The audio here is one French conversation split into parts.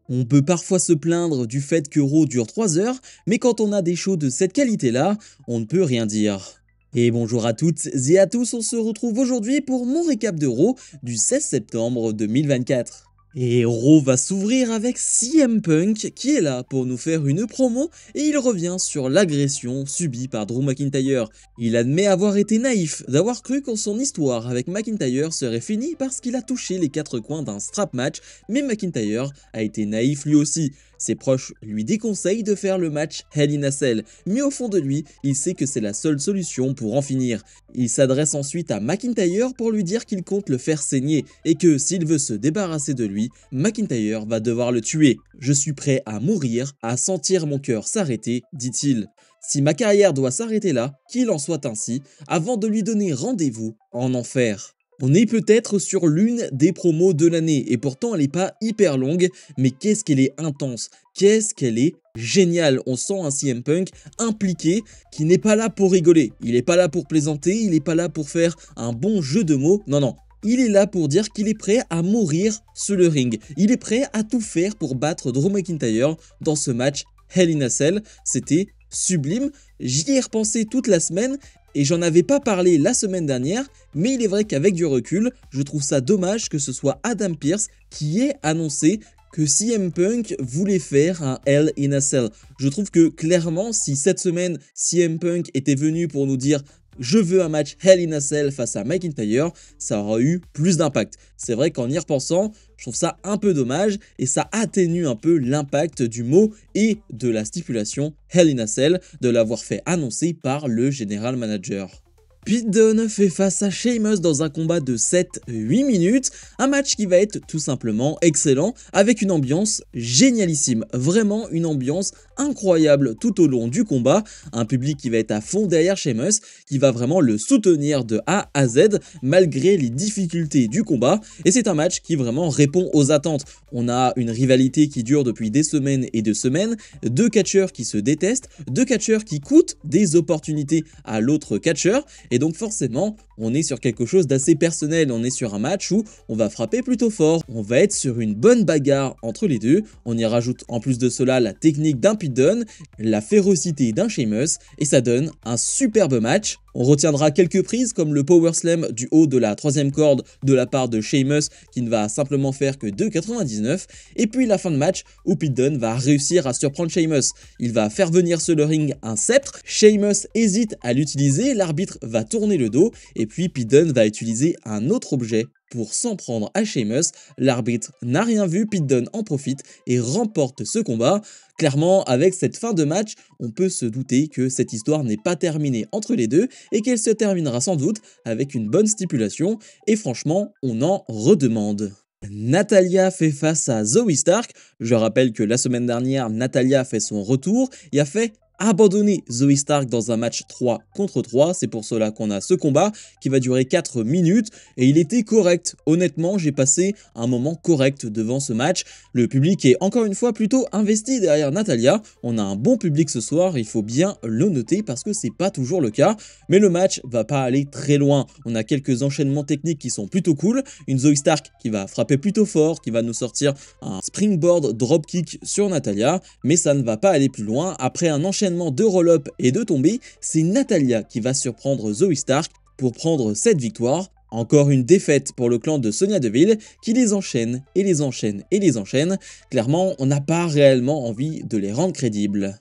On peut parfois se plaindre du fait que Raw dure 3 heures, mais quand on a des shows de cette qualité-là, on ne peut rien dire. Et bonjour à toutes et à tous, on se retrouve aujourd'hui pour mon récap de Raw du 16 septembre 2024. Et Raw va s'ouvrir avec CM Punk qui est là pour nous faire une promo et il revient sur l'agression subie par Drew McIntyre. Il admet avoir été naïf, d'avoir cru que son histoire avec McIntyre serait finie parce qu'il a touché les 4 coins d'un strap match, mais McIntyre a été naïf lui aussi. Ses proches lui déconseillent de faire le match Hell in a Cell, mais au fond de lui, il sait que c'est la seule solution pour en finir. Il s'adresse ensuite à McIntyre pour lui dire qu'il compte le faire saigner et que s'il veut se débarrasser de lui, McIntyre va devoir le tuer. « Je suis prêt à mourir, à sentir mon cœur s'arrêter », dit-il. Si ma carrière doit s'arrêter là, qu'il en soit ainsi, avant de lui donner rendez-vous en enfer. On est peut-être sur l'une des promos de l'année et pourtant elle n'est pas hyper longue, mais qu'est-ce qu'elle est intense, qu'est-ce qu'elle est géniale. On sent un CM Punk impliqué qui n'est pas là pour rigoler, il n'est pas là pour plaisanter, il n'est pas là pour faire un bon jeu de mots, non. Il est là pour dire qu'il est prêt à mourir sur le ring, il est prêt à tout faire pour battre Drew McIntyre dans ce match Hell in a Cell. C'était sublime, j'y ai repensé toute la semaine et j'en avais pas parlé la semaine dernière, mais il est vrai qu'avec du recul, je trouve ça dommage que ce soit Adam Pearce qui ait annoncé que CM Punk voulait faire un Hell in a Cell. Je trouve que clairement, si cette semaine CM Punk était venu pour nous dire je veux un match Hell in a Cell face à McIntyre, ça aurait eu plus d'impact. C'est vrai qu'en y repensant, je trouve ça un peu dommage et ça atténue un peu l'impact du mot et de la stipulation Hell in a Cell de l'avoir fait annoncer par le General Manager. Pete Dunne fait face à Sheamus dans un combat de 7-8 minutes, un match qui va être tout simplement excellent avec une ambiance génialissime, vraiment une ambiance incroyable tout au long du combat, un public qui va être à fond derrière Sheamus, qui va vraiment le soutenir de A à Z malgré les difficultés du combat et c'est un match qui vraiment répond aux attentes. On a une rivalité qui dure depuis des semaines et des semaines, deux catcheurs qui se détestent, deux catcheurs qui coûtent des opportunités à l'autre catcheur et donc forcément, on est sur quelque chose d'assez personnel, on est sur un match où on va frapper plutôt fort, on va être sur une bonne bagarre entre les deux, on y rajoute en plus de cela la technique d'un Pete Dunne, la férocité d'un Sheamus, et ça donne un superbe match. On retiendra quelques prises comme le power slam du haut de la 3e corde de la part de Sheamus qui ne va simplement faire que 2,99 et puis la fin de match où Pete Dunne va réussir à surprendre Sheamus. Il va faire venir sur le ring un sceptre, Sheamus hésite à l'utiliser, l'arbitre va tourner le dos et puis Pete Dunne va utiliser un autre objet pour s'en prendre à Sheamus. L'arbitre n'a rien vu, Pete Dunne en profite et remporte ce combat. Clairement, avec cette fin de match, on peut se douter que cette histoire n'est pas terminée entre les deux et qu'elle se terminera sans doute avec une bonne stipulation et franchement, on en redemande. Natalya fait face à Zoey Stark. Je rappelle que la semaine dernière, Natalya a fait son retour et a fait abandonner Zoey Stark dans un match 3 contre 3, c'est pour cela qu'on a ce combat qui va durer 4 minutes et il était correct. Honnêtement, j'ai passé un moment correct devant ce match. Le public est encore une fois plutôt investi derrière Natalya. On a un bon public ce soir, il faut bien le noter parce que c'est pas toujours le cas, mais le match va pas aller très loin. On a quelques enchaînements techniques qui sont plutôt cool, une Zoey Stark qui va frapper plutôt fort, qui va nous sortir un springboard dropkick sur Natalya, mais ça ne va pas aller plus loin. Après un enchaînement de roll-up et de tombée, c'est Natalya qui va surprendre Zoey Stark pour prendre cette victoire. Encore une défaite pour le clan de Sonya Deville qui les enchaîne et les enchaîne et les enchaîne. Clairement, on n'a pas réellement envie de les rendre crédibles.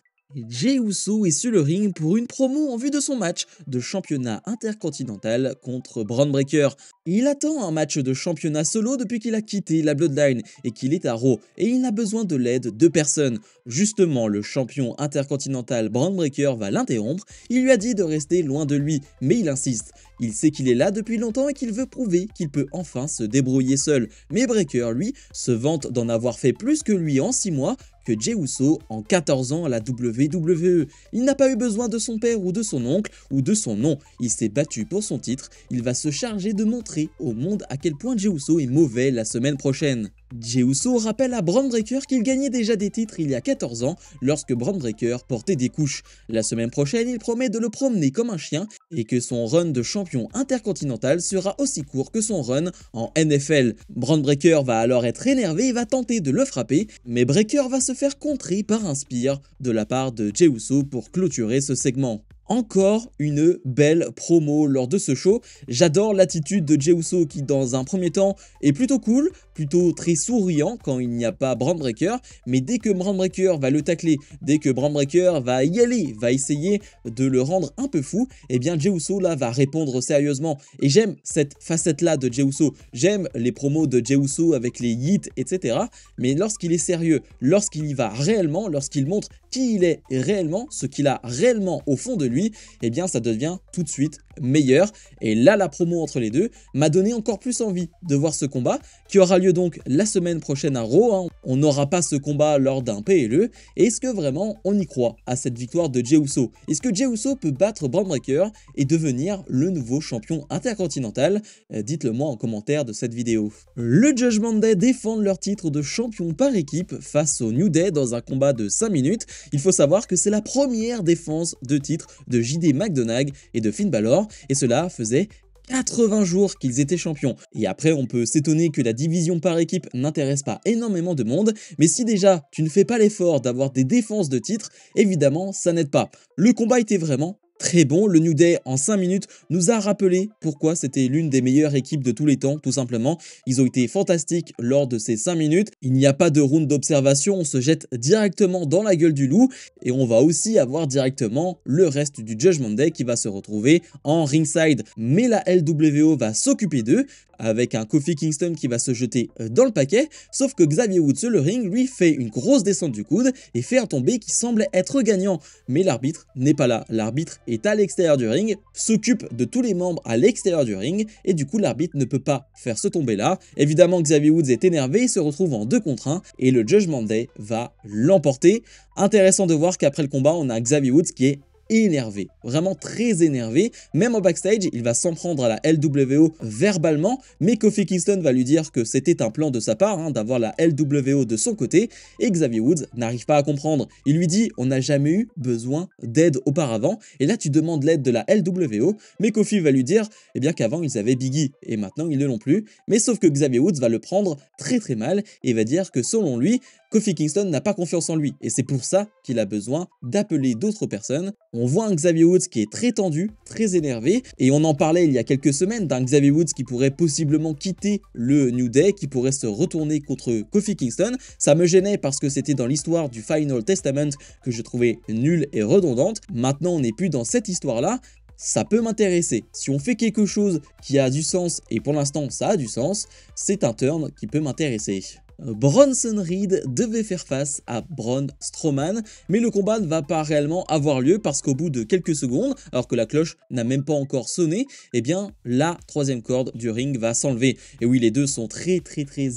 Jey Uso est sur le ring pour une promo en vue de son match de championnat intercontinental contre Bron Breakker. Il attend un match de championnat solo depuis qu'il a quitté la Bloodline et qu'il est à Raw et il n'a besoin de l'aide de personne. Justement, le champion intercontinental Bron Breakker va l'interrompre, il lui a dit de rester loin de lui, mais il insiste. Il sait qu'il est là depuis longtemps et qu'il veut prouver qu'il peut enfin se débrouiller seul. Mais Breakker, lui, se vante d'en avoir fait plus que lui en 6 mois que Jey Uso en 14 ans à la WWE. Il n'a pas eu besoin de son père ou de son oncle ou de son nom. Il s'est battu pour son titre. Il va se charger de montrer au monde à quel point Jey Uso est mauvais la semaine prochaine. Jey Uso rappelle à Bron Breakker qu'il gagnait déjà des titres il y a 14 ans lorsque Bron Breakker portait des couches. La semaine prochaine, il promet de le promener comme un chien et que son run de champion intercontinental sera aussi court que son run en NFL. Bron Breakker va alors être énervé et va tenter de le frapper, mais Breakker va se faire contrer par un spear de la part de Jey Uso pour clôturer ce segment. Encore une belle promo lors de ce show. J'adore l'attitude de Jey Uso qui dans un premier temps est plutôt cool, plutôt très souriant quand il n'y a pas Bron Breakker, mais dès que Bron Breakker va le tacler, dès que Bron Breakker va y aller, va essayer de le rendre un peu fou, eh bien Jey Uso là va répondre sérieusement. Et j'aime cette facette là de Jey Uso, j'aime les promos de Jey Uso avec les yeets, etc. Mais lorsqu'il est sérieux, lorsqu'il y va réellement, lorsqu'il montre qui il est réellement, ce qu'il a réellement au fond de lui, eh bien ça devient tout de suite meilleur. Et là, la promo entre les deux m'a donné encore plus envie de voir ce combat qui aura lieu donc la semaine prochaine à Raw. On n'aura pas ce combat lors d'un PLE. Et est-ce que vraiment on y croit à cette victoire de Jey Uso? Est-ce que Jey Uso peut battre Bron Breakker et devenir le nouveau champion intercontinental? Dites-le moi en commentaire de cette vidéo. Le Judgment Day défendent leur titre de champion par équipe face au New Day dans un combat de 5 minutes. Il faut savoir que c'est la première défense de titre de JD McDonagh et de Finn Balor, et cela faisait 80 jours qu'ils étaient champions. Et après, on peut s'étonner que la division par équipe n'intéresse pas énormément de monde, mais si déjà tu ne fais pas l'effort d'avoir des défenses de titre, évidemment ça n'aide pas. Le combat était vraiment très bon. Le New Day en 5 minutes nous a rappelé pourquoi c'était l'une des meilleures équipes de tous les temps, tout simplement. Ils ont été fantastiques lors de ces 5 minutes. Il n'y a pas de round d'observation, on se jette directement dans la gueule du loup et on va aussi avoir directement le reste du Judgment Day qui va se retrouver en ringside. Mais la LWO va s'occuper d'eux avec un Kofi Kingston qui va se jeter dans le paquet, sauf que Xavier Woods sur le ring lui fait une grosse descente du coude et fait un tombé qui semblait être gagnant, mais l'arbitre n'est pas là. L'arbitre est à l'extérieur du ring, s'occupe de tous les membres à l'extérieur du ring et du coup l'arbitre ne peut pas faire ce tombé là. Évidemment Xavier Woods est énervé, il se retrouve en 2 contre 1 et le Judgment Day va l'emporter. Intéressant de voir qu'après le combat on a Xavier Woods qui est énervé, vraiment très énervé, même au backstage il va s'en prendre à la LWO verbalement, mais Kofi Kingston va lui dire que c'était un plan de sa part d'avoir la LWO de son côté, et Xavier Woods n'arrive pas à comprendre. Il lui dit on n'a jamais eu besoin d'aide auparavant, et là tu demandes l'aide de la LWO, mais Kofi va lui dire eh bien qu'avant ils avaient Biggie, et maintenant ils ne l'ont plus, mais sauf que Xavier Woods va le prendre très mal, et va dire que selon lui, Kofi Kingston n'a pas confiance en lui, et c'est pour ça qu'il a besoin d'appeler d'autres personnes. On voit un Xavier Woods qui est très tendu, très énervé, et on en parlait il y a quelques semaines d'un Xavier Woods qui pourrait possiblement quitter le New Day, qui pourrait se retourner contre Kofi Kingston. Ça me gênait parce que c'était dans l'histoire du Final Testament que je trouvais nulle et redondante. Maintenant on n'est plus dans cette histoire-là. Ça peut m'intéresser. Si on fait quelque chose qui a du sens, et pour l'instant ça a du sens, c'est un turn qui peut m'intéresser. Bronson Reed devait faire face à Braun Strowman, mais le combat ne va pas réellement avoir lieu parce qu'au bout de quelques secondes, alors que la cloche n'a même pas encore sonné, eh bien la 3e corde du ring va s'enlever. Et oui, les deux sont très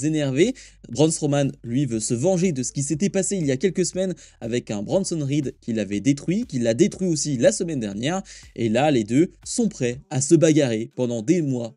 énervés. Braun Strowman, lui, veut se venger de ce qui s'était passé il y a quelques semaines avec un Bronson Reed qui l'avait détruit, qui l'a détruit aussi la semaine dernière. Et là, les deux sont prêts à se bagarrer pendant des mois,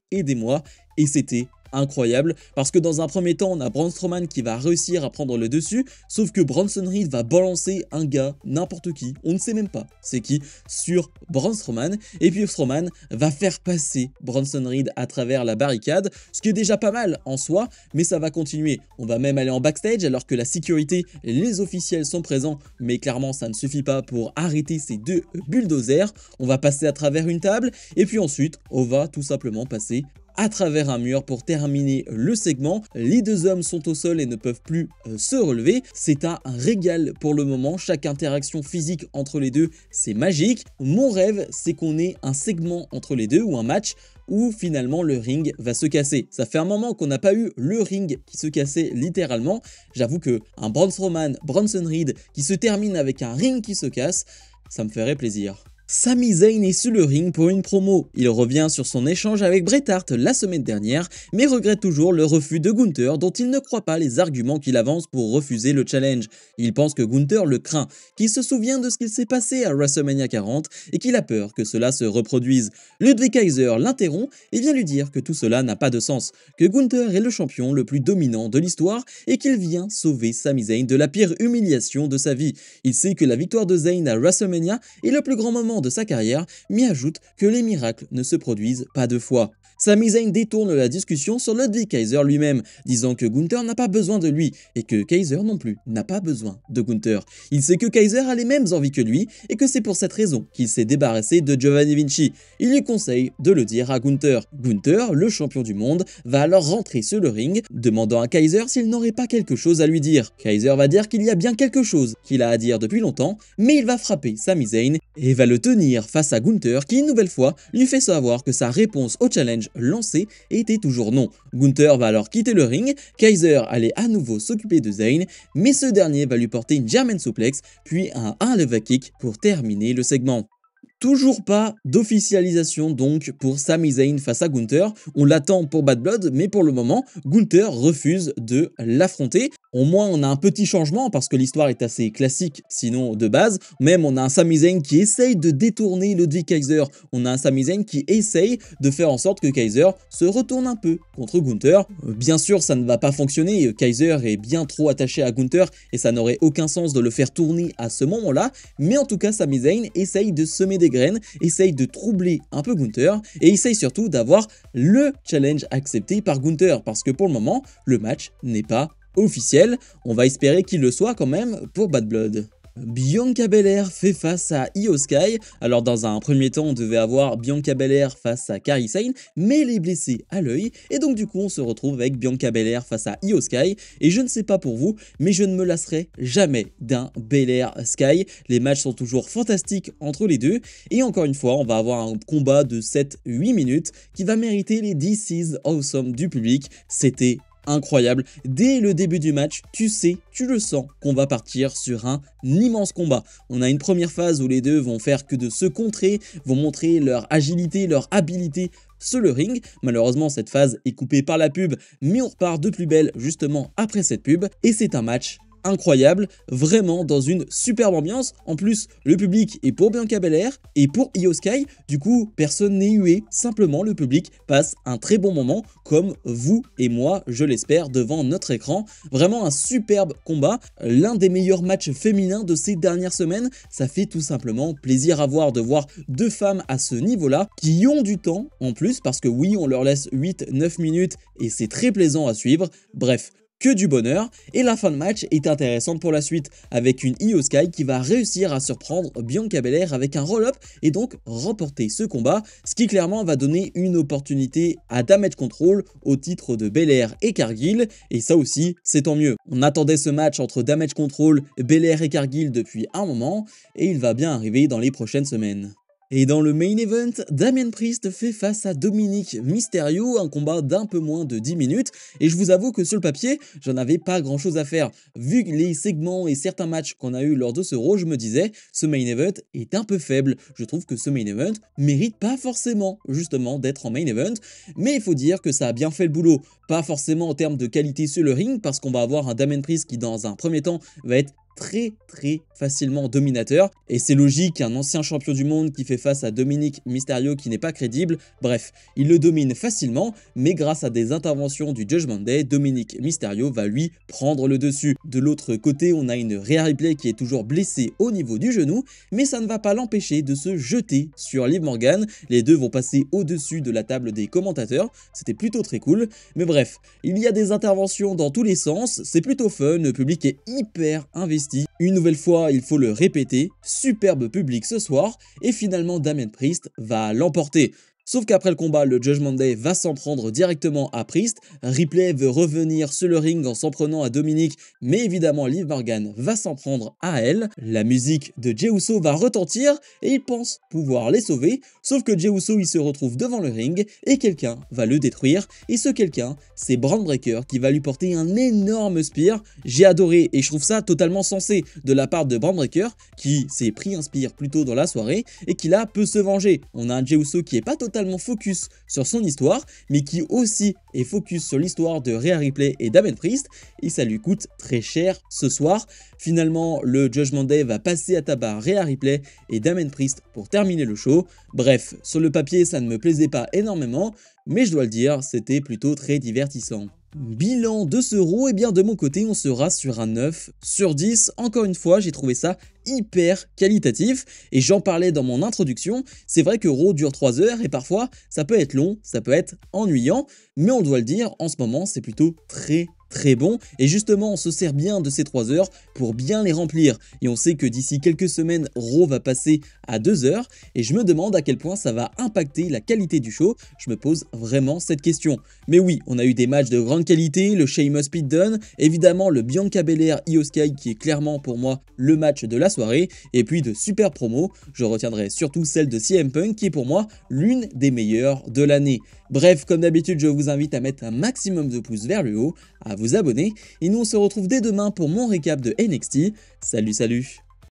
et c'était incroyable parce que dans un premier temps on a Braun Strowman qui va réussir à prendre le dessus, sauf que Bronson Reed va balancer un gars, n'importe qui, on ne sait même pas c'est qui, sur Braun Strowman, et puis Strowman va faire passer Bronson Reed à travers la barricade, ce qui est déjà pas mal en soi, mais ça va continuer. On va même aller en backstage alors que la sécurité, les officiels sont présents, mais clairement ça ne suffit pas pour arrêter ces deux bulldozers. On va passer à travers une table et puis ensuite on va tout simplement passer à travers un mur pour terminer le segment. Les deux hommes sont au sol et ne peuvent plus se relever. C'est un régal pour le moment, chaque interaction physique entre les deux, c'est magique. Mon rêve, c'est qu'on ait un segment entre les deux ou un match où finalement le ring va se casser. Ça fait un moment qu'on n'a pas eu le ring qui se cassait littéralement. J'avoue que un Braun Strowman, Bronson Reed qui se termine avec un ring qui se casse, ça me ferait plaisir. Sami Zayn est sur le ring pour une promo. Il revient sur son échange avec Bret Hart la semaine dernière, mais regrette toujours le refus de Gunther dont il ne croit pas les arguments qu'il avance pour refuser le challenge. Il pense que Gunther le craint, qu'il se souvient de ce qu'il s'est passé à WrestleMania 40 et qu'il a peur que cela se reproduise. Ludwig Kaiser l'interrompt et vient lui dire que tout cela n'a pas de sens, que Gunther est le champion le plus dominant de l'histoire et qu'il vient sauver Sami Zayn de la pire humiliation de sa vie. Il sait que la victoire de Zayn à WrestleMania est le plus grand moment de sa carrière, mais ajoute que les miracles ne se produisent pas deux fois. Sami Zayn détourne la discussion sur Ludwig Kaiser lui-même, disant que Gunther n'a pas besoin de lui et que Kaiser non plus n'a pas besoin de Gunther. Il sait que Kaiser a les mêmes envies que lui et que c'est pour cette raison qu'il s'est débarrassé de Giovanni Vinci. Il lui conseille de le dire à Gunther. Gunther, le champion du monde, va alors rentrer sur le ring, demandant à Kaiser s'il n'aurait pas quelque chose à lui dire. Kaiser va dire qu'il y a bien quelque chose qu'il a à dire depuis longtemps, mais il va frapper Sami Zayn et va le tenir face à Gunther qui une nouvelle fois lui fait savoir que sa réponse au challenge lancé était toujours non. Gunther va alors quitter le ring, Kaiser allait à nouveau s'occuper de Zayn, mais ce dernier va lui porter une German suplex puis un lever kick pour terminer le segment. Toujours pas d'officialisation donc pour Sami Zayn face à Gunther, on l'attend pour Bad Blood mais pour le moment Gunther refuse de l'affronter. Au moins on a un petit changement parce que l'histoire est assez classique sinon de base, même on a un Sami Zayn qui essaye de détourner Ludwig Kaiser, on a un Sami Zayn qui essaye de faire en sorte que Kaiser se retourne un peu contre Gunther. Bien sûr ça ne va pas fonctionner, Kaiser est bien trop attaché à Gunther et ça n'aurait aucun sens de le faire tourner à ce moment là, mais en tout cas Sami Zayn essaye de semer des graines, essaye de troubler un peu Gunther et essaye surtout d'avoir le challenge accepté par Gunther parce que pour le moment le match n'est pas officiel, on va espérer qu'il le soit quand même pour Bad Blood. Bianca Belair fait face à Io Sky. Alors dans un premier temps on devait avoir Bianca Belair face à Kairi Sane, mais elle est blessée à l'œil et donc du coup on se retrouve avec Bianca Belair face à Io Sky et je ne sais pas pour vous mais je ne me lasserai jamais d'un Belair Sky. Les matchs sont toujours fantastiques entre les deux et encore une fois on va avoir un combat de 7-8 minutes qui va mériter les This is Awesome du public. C'était incroyable. Dès le début du match, tu sais, tu le sens qu'on va partir sur un immense combat. On a une première phase où les deux vont faire que de se contrer, vont montrer leur agilité, leur habileté sur le ring. Malheureusement, cette phase est coupée par la pub, mais on repart de plus belle justement après cette pub et c'est un match incroyable, vraiment dans une superbe ambiance. En plus, le public est pour Bianca Belair et pour Io Sky, du coup, personne n'est hué, simplement le public passe un très bon moment, comme vous et moi, je l'espère, devant notre écran. Vraiment un superbe combat, l'un des meilleurs matchs féminins de ces dernières semaines. Ça fait tout simplement plaisir à voir, de voir deux femmes à ce niveau-là, qui ont du temps en plus, parce que oui, on leur laisse 8-9 minutes et c'est très plaisant à suivre. Bref, que du bonheur, et la fin de match est intéressante pour la suite, avec une Io Sky qui va réussir à surprendre Bianca Belair avec un roll-up et donc remporter ce combat, ce qui clairement va donner une opportunité à Damage Control au titre de Belair et Cargill, et ça aussi c'est tant mieux. On attendait ce match entre Damage Control, Belair et Cargill depuis un moment, et il va bien arriver dans les prochaines semaines. Et dans le main event, Damian Priest fait face à Dominic Mysterio, un combat d'un peu moins de 10 minutes, et je vous avoue que sur le papier, j'en avais pas grand chose à faire. Vu les segments et certains matchs qu'on a eu lors de ce Raw, je me disais, ce main event est un peu faible. Je trouve que ce main event mérite pas forcément, justement, d'être en main event, mais il faut dire que ça a bien fait le boulot. Pas forcément en termes de qualité sur le ring, parce qu'on va avoir un Damian Priest qui, dans un premier temps, va être très facilement dominateur et c'est logique, un ancien champion du monde qui fait face à Dominic Mysterio qui n'est pas crédible. Bref, il le domine facilement, mais grâce à des interventions du Judgment Day, Dominic Mysterio va lui prendre le dessus. De l'autre côté, on a une Rhea Ripley qui est toujours blessée au niveau du genou, mais ça ne va pas l'empêcher de se jeter sur Liv Morgan. Les deux vont passer au-dessus de la table des commentateurs, c'était plutôt très cool. Mais bref, il y a des interventions dans tous les sens, c'est plutôt fun, le public est hyper investi. Une nouvelle fois, il faut le répéter, superbe public ce soir, et finalement Damian Priest va l'emporter. Sauf qu'après le combat, le Judgment Day va s'en prendre directement à Priest, Ripley veut revenir sur le ring en s'en prenant à Dominic, mais évidemment Liv Morgan va s'en prendre à elle. La musique de Jey Uso va retentir et il pense pouvoir les sauver, sauf que Jey Uso il se retrouve devant le ring et quelqu'un va le détruire, et ce quelqu'un c'est Bron Breakker qui va lui porter un énorme spear. J'ai adoré et je trouve ça totalement sensé de la part de Bron Breakker qui s'est pris un spear plus tôt dans la soirée et qui là peut se venger. On a un Jey Uso qui est pas totalement focus sur son histoire, mais qui aussi est focus sur l'histoire de Rhea Ripley et Damien Priest, et ça lui coûte très cher ce soir. Finalement, le Judgment Day va passer à tabac Rhea Ripley et Damien Priest pour terminer le show. Bref, sur le papier, ça ne me plaisait pas énormément, mais je dois le dire, c'était plutôt très divertissant. Bilan de ce Raw, et bien de mon côté on sera sur un 9 sur 10, encore une fois j'ai trouvé ça hyper qualitatif et j'en parlais dans mon introduction, c'est vrai que Raw dure 3 heures et parfois ça peut être long, ça peut être ennuyant, mais on doit le dire, en ce moment c'est plutôt très bon et justement on se sert bien de ces 3 heures pour bien les remplir et on sait que d'ici quelques semaines Raw va passer à 2 heures et je me demande à quel point ça va impacter la qualité du show, je me pose vraiment cette question. Mais oui, on a eu des matchs de grande qualité, le Sheamus Pete Dunne, évidemment le Bianca Belair Io Sky qui est clairement pour moi le match de la soirée, et puis de super promos, je retiendrai surtout celle de CM Punk qui est pour moi l'une des meilleures de l'année. Bref, comme d'habitude je vous invite à mettre un maximum de pouces vers le haut, à vous abonner, et nous on se retrouve dès demain pour mon récap de NXT. Salut salut.